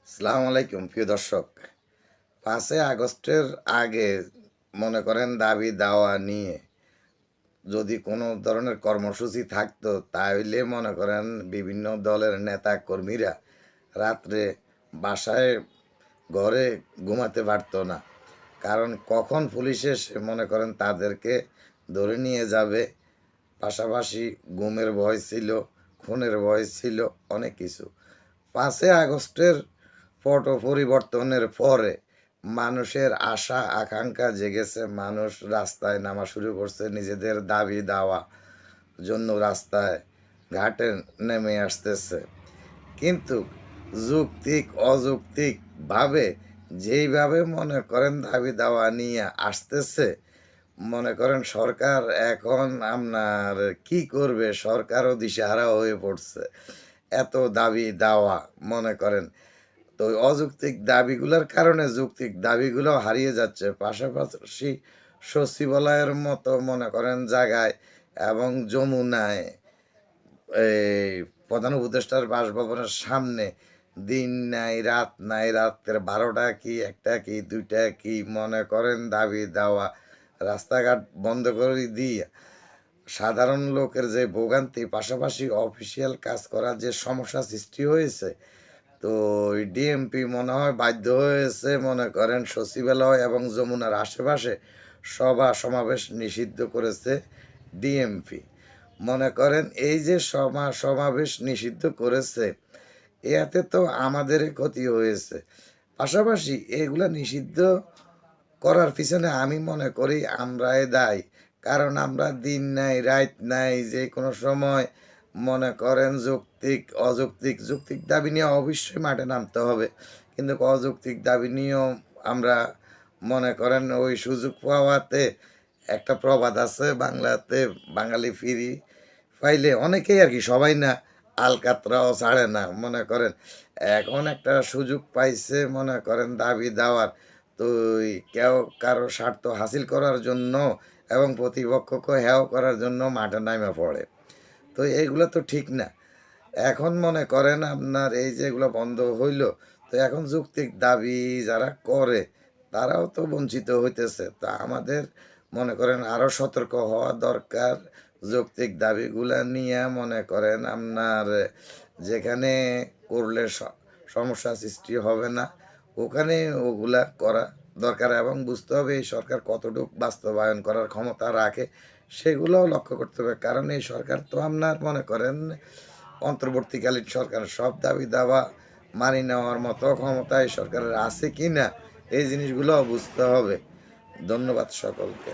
আসসালামু আলাইকুম প্রিয় দর্শক। ৫ই আগস্টের আগে মনে করেন দাবি দাওয়া নিয়ে যদি কোনো ধরনের কর্মসূচি থাকতো তাহলে মনে করেন বিভিন্ন দলের নেতা কর্মীরা রাত্রে বাসায় ঘরে ঘুমাতে পারতো না। কারণ কখন পুলিশ এসে মনে করেন তাদেরকে ধরে নিয়ে যাবে, পাশাপাশি গুমের ভয় ছিল, খুনের ভয় ছিল, অনেক কিছু। ৫ই আগস্টের পট পরিবর্তনের পরে মানুষের আশা আকাঙ্ক্ষা জেগেছে, মানুষ রাস্তায় নামা শুরু করছে, নিজেদের দাবি দাওয়া জন্য রাস্তায় ঘাটে নেমে আসতেছে। কিন্তু যৌক্তিক অযৌক্তিকভাবে যেইভাবে মনে করেন দাবি দাওয়া নিয়ে আসতেছে, মনে করেন সরকার এখন আপনার কি করবে, সরকারও দিশেহারা হয়ে পড়ছে। এত দাবি দাওয়া মনে করেন, তো ওই অযৌক্তিক দাবিগুলোর কারণে যৌক্তিক দাবিগুলো হারিয়ে যাচ্ছে। পাশাপাশি সচিবালয়ের মতো মনে করেন জায়গায় এবং যমুনায় এই প্রধান উপদেষ্টার বাসভবনের সামনে দিন নাই রাত নাই, রাতের ১২টা কি ১টা কি ২টা কি মনে করেন দাবি দেওয়া, রাস্তাঘাট বন্ধ করে দিয়ে সাধারণ লোকের যে ভোগান্তি, পাশাপাশি অফিসিয়াল কাজ করার যে সমস্যা সৃষ্টি হয়েছে, তো ডিএমপি মনে হয় বাধ্য হয়েছে মনে করেন সচিবালয় এবং যমুনার আশেপাশে সভা সমাবেশ নিষিদ্ধ করেছে ডিএমপি। মনে করেন এই যে সমাবেশ নিষিদ্ধ করেছে, এতে তো আমাদেরই ক্ষতি হয়েছে। পাশাপাশি এগুলা নিষিদ্ধ করার পিছনে আমি মনে করি আমরাই দায়ী। কারণ আমরা দিন নাই রাত নাই, যে কোনো সময় মনে করেন যৌক্তিক অযৌক্তিক, যৌক্তিক দাবি নিয়ে অবশ্যই মাঠে নামতে হবে, কিন্তু অযৌক্তিক দাবি নিয়েও আমরা মনে করেন ওই সুযোগ পাওয়াতে একটা প্রবাদ আছে বাংলাতে, বাঙালি ফিরি পাইলে অনেকেই আর কি, সবাই না, আলকাতরাও ছাড়ে না। মনে করেন এখন একটা সুযোগ পাইছে মনে করেন দাবি দেওয়ার, তো কেউ কারো স্বার্থ হাসিল করার জন্য এবং প্রতিপক্ষকে হেয় করার জন্য মাঠে নামে পড়ে। তো এইগুলো তো ঠিক না। এখন মনে করেন আপনার এই যে এগুলো বন্ধ হইল, তো এখন যৌক্তিক দাবি যারা করে তারাও তো বঞ্চিত হইতেছে। তা আমাদের মনে করেন আরও সতর্ক হওয়া দরকার। যৌক্তিক দাবিগুলা নিয়ে মনে করেন আপনার যেখানে করলে সমস্যা সৃষ্টি হবে না, ওখানে ওগুলা করা দরকার, এবং বুঝতে হবে এই সরকার কতটুকু বাস্তবায়ন করার ক্ষমতা রাখে, সেগুলোও লক্ষ্য করতে হবে। কারণ এই সরকার তো আপনার মনে করেন অন্তর্বর্তীকালীন সরকার, সব দাবি দাওয়া মানি নেওয়ার মতো ক্ষমতা এই সরকারের আছে কি না, এই জিনিসগুলো বুঝতে হবে। ধন্যবাদ সকলকে।